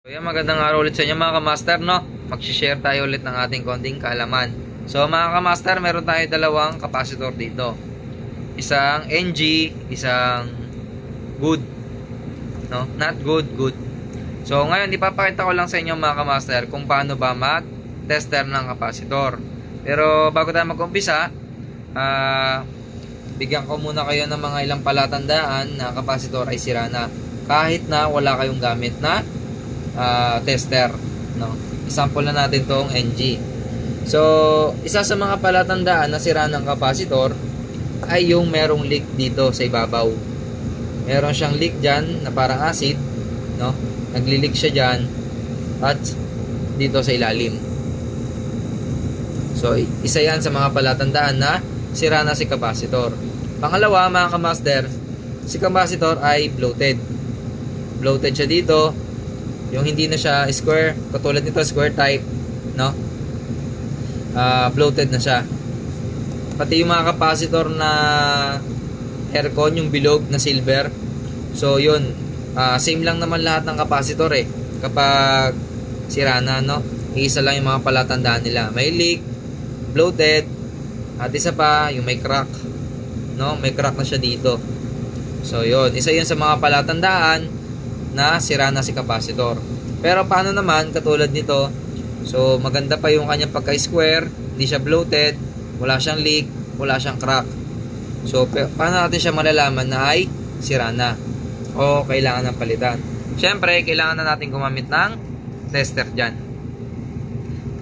So yan, magandang araw ulit sa inyo mga kamaster, no? Mag-share tayo ulit ng ating konting kaalaman. So mga kamaster, meron tayo dalawang capacitor dito. Isang NG, isang good, no? Not good, good. So ngayon, ipapakita ko lang sa inyo mga kamaster kung paano ba mag-tester ng capacitor. Pero bago tayo mag-umpisa, bigyan ko muna kayo ng mga ilang palatandaan na capacitor ay sira na. Kahit na wala kayong gamit na tester, no? Example na natin tong NG. So, isa sa mga palatandaan na sira ng capacitor ay yung merong leak dito sa ibabaw. Meron siyang leak dyan na parang acid, no? Nagli-leak siya dyan at dito sa ilalim. So, isa yan sa mga palatandaan na sira na si capacitor. Pangalawa, mga kamaster, si capacitor ay bloated. Bloated siya dito. Yung hindi na siya square, katulad nito square type, no? Bloated na siya. Pati yung mga capacitor na aircon, yung bilog na silver. So yun, same lang naman lahat ng capacitor eh. Kapag sira na, no? Isa lang yung mga palatandaan nila. May leak, bloated, at isa pa, yung may crack, no? May crack na siya dito. So yun, isa yun sa mga palatandaan na sira na si capacitor. Pero paano naman katulad nito? So maganda pa yung kanyang pagka-square, hindi siya bloated, wala siyang leak, wala siyang crack. So paano natin siya malalaman na ay sira na o kailangan ng palitan? Siyempre, kailangan na natin gumamit ng tester dyan.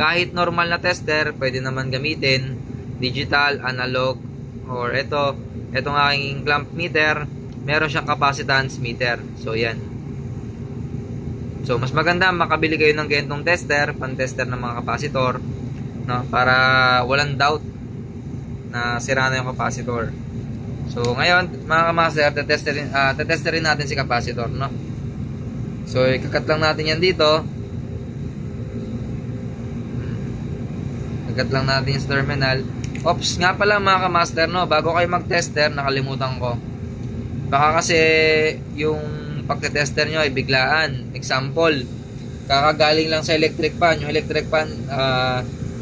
Kahit normal na tester, pwede naman gamitin digital, analog, or etong aking clamp meter, meron siyang capacitance meter. So yan. So, mas maganda makabili kayo ng ganitong tester, pan-tester ng mga capacitor, no? Para walang doubt na sira na yung capacitor. So, ngayon, mga kamaster, tetesterin natin si capacitor, no? So, ikakat lang natin yan dito. Ikakat lang natin yung terminal. Ops, nga pala mga kamaster, no? Bago kayo mag-tester, nakalimutan ko. Baka kasi yung pagte-tester nyo ay biglaan. Example, kakagaling lang sa electric fan. Yung electric fan,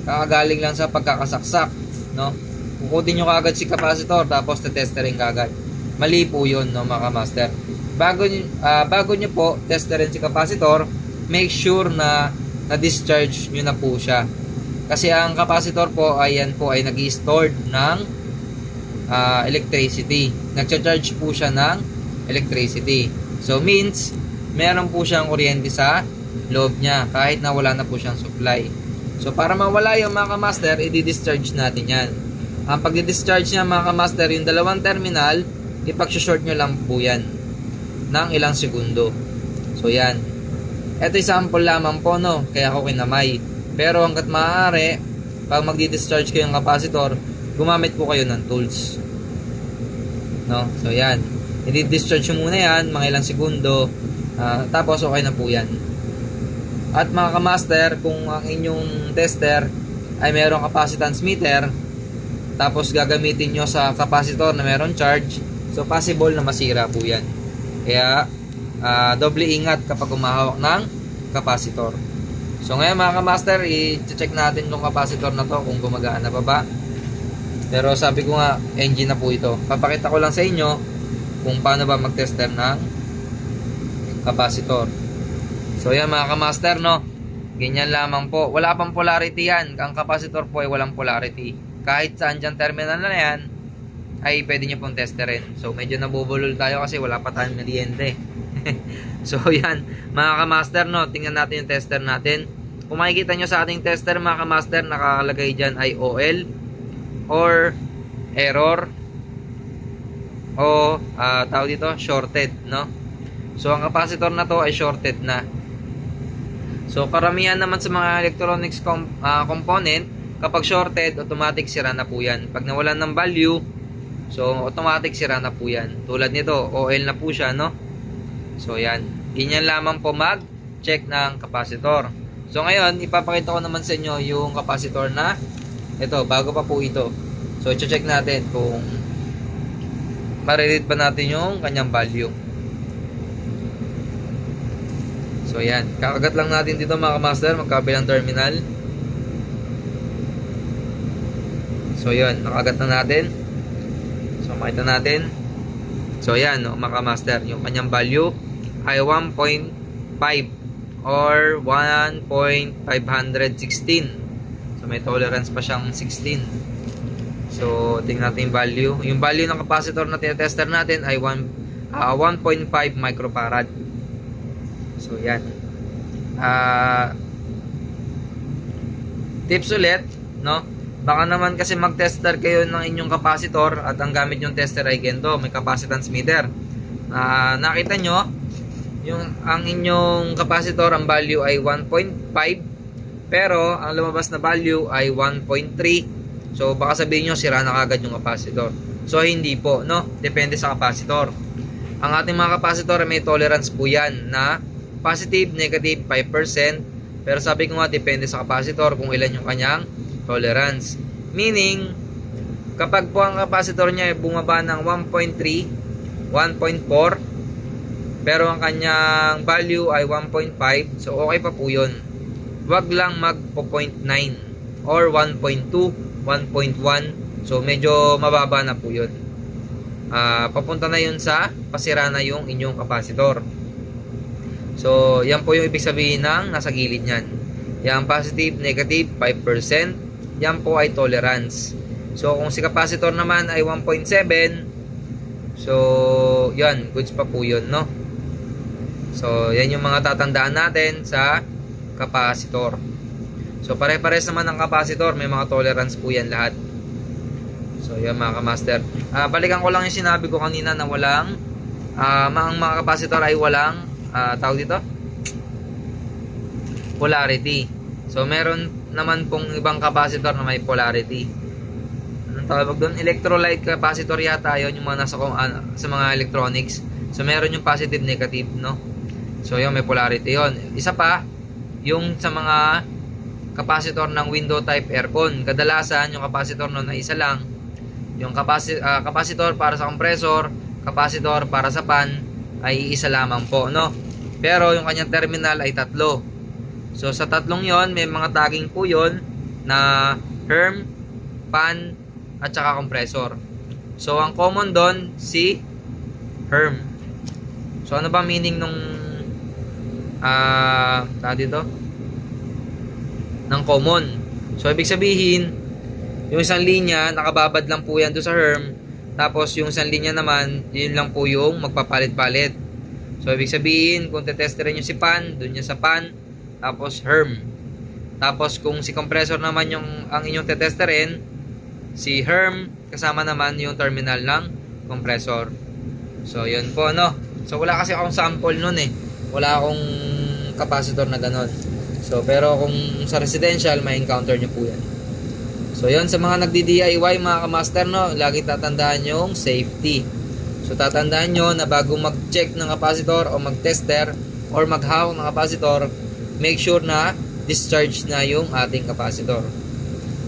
kakagaling lang sa pagkakasaksak, no? Kukutin nyo kagad si capacitor, tapos te-testerin kagad. Mali po yun, no, mga master. Bago nyo po testerin si capacitor, make sure na na-discharge nyo na po siya. Kasi ang capacitor po ay nag-i-stored ng electricity. Nag-charge po siya ng electricity. So means, meron po siyang kuryente sa loob niya kahit na wala na po siyang supply. So para mawala yung mga kamaster, i-discharge natin yan. Ang pag-discharge niya mga kamaster, yung dalawang terminal, ipag-short nyo lang po yan ng ilang segundo. So yan. Ito sample lamang po, no? Kaya ako kinamay. Pero hanggat maaari, pag mag-discharge kayo ng capacitor, gumamit po kayo ng tools. No? So yan. I-discharge nyo muna yan, mga ilang segundo, tapos okay na po yan. At mga kamaster, kung ang inyong tester ay mayroong capacitance meter, tapos gagamitin nyo sa capacitor na mayroong charge, so possible na masira po yan. Kaya doble ingat kapag umahawak ng capacitor. So ngayon mga kamaster, i-check natin yung capacitor na to kung gumagaan na pa ba. Pero sabi ko nga, engine na po ito. Papakita ko lang sa inyo kung paano ba mag-tester ng capacitor. So yan mga kamaster, no? Ganyan lamang po. Wala pang polarity yan. Ang capacitor po ay walang polarity. Kahit saan dyan terminal na yan, ay pwede nyo pong testerin. So medyo nabubulol tayo kasi wala pa tayong meriente. So yan mga kamaster, no? Tingnan natin yung tester natin. Kung makikita nyo sa ating tester mga kamaster, nakakalagay dyan ay OL or error o tawag dito shorted, no? So ang capacitor na to ay shorted na. So karamihan naman sa mga electronics component, kapag shorted, automatic sira na po yan. Pag nawalan ng value, so automatic sira na po yan. Tulad nito, OL na po siya, no? So yan, ganyan lamang po mag-check ng capacitor. So ngayon, ipapakita ko naman sa inyo yung capacitor na ito, bago pa po ito. So i-check natin kung mariread ba natin yung kanyang value. So yan, kakagat lang natin dito mga kamaster, magkabilang terminal. So yan, nakagat na natin. So makita natin. So yan, no, mga kamaster, yung kanyang value ay 1.5 or 1.516. So may tolerance pa siyang 16. So tingnan natin yung value. Yung value ng capacitor na tinetester natin ay 1.5 microfarad. So yan. Tips ulit, no? Baka naman kasi mag-tester kayo ng inyong capacitor at ang gamit yung tester ay ganito, may capacitance meter. Nakita nyo, ang inyong capacitor, ang value ay 1.5, pero ang lumabas na value ay 1.3. So baka sabihin nyo, sira na kagad yung capacitor. So hindi po, no? Depende sa capacitor. Ang ating mga capacitor may tolerance po yan na positive, negative, 5%. Pero sabi ko nga, depende sa capacitor kung ilan yung kanyang tolerance. Meaning, kapag po ang capacitor niya ay bumaba ng 1.3, 1.4, pero ang kanyang value ay 1.5, so okay pa po yun. Wag lang mag 0.9 or 1.2, 1.1, so medyo mababa na po yun. Papunta na yun sa pasira na yung inyong capacitor. So yan po yung ibig sabihin ng nasa gilid nyan. Yan positive, negative, 5%. Yan po ay tolerance. So kung si capacitor naman ay 1.7, so yan, goods pa po yun, no? So yan yung mga tatandaan natin sa capacitor. So pare-pares naman ng capacitor, may mga tolerance po yan lahat. So yan mga kamaster. Balikan ko lang yung sinabi ko kanina na walang ang mga capacitor ay walang tawag dito, polarity. So meron naman pong ibang capacitor na may polarity. Anong tawag doon? Electrolyte capacitor yata yun, yung mga nasa sa mga electronics. So meron yung positive, negative, no? So yun, may polarity yun. Isa pa, yung sa mga capacitor ng window type aircon, kadalasan yung capacitor nun ay isa lang. Yung capacitor para sa compressor, capacitor para sa fan ay isa lamang po, no? Pero yung kanyang terminal ay tatlo. So sa tatlong yon, may mga tagging po yon na herm, fan, at saka compressor. So ang common doon si herm. So ano ba meaning nung dito? Ng common. So ibig sabihin, yung isang linya nakababad lang po yan doon sa herm. Tapos yung isang linya naman, yun lang po yung magpapalit-palit. So ibig sabihin, kung tetesterin nyo si fan, doon niya sa fan, tapos herm. Tapos kung si compressor naman yung ang inyong tetesterin, si herm kasama naman yung terminal ng compressor. So yun po, no. So wala kasi akong sample nun eh. Wala akong capacitor na ganon. So pero kung sa residential, may encounter nyo po yan. So yun, sa mga nagdi-DIY mga kamaster, no, lagi tatandaan yung safety. So tatandaan nyo na bago mag-check ng capacitor o mag-tester or maghawak ng capacitor, make sure na discharge na yung ating capacitor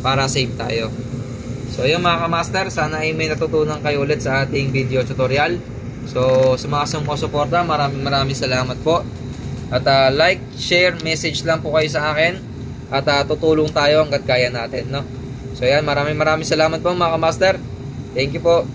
para safe tayo. So yun mga kamaster, sana ay may natutunan kayo ulit sa ating video tutorial. So sa mga sumusuporta, maraming salamat po. At like, share, message lang po kayo sa akin. At tutulong tayo hanggat kaya natin, no? So yan, maraming salamat po mga kamaster. Thank you po.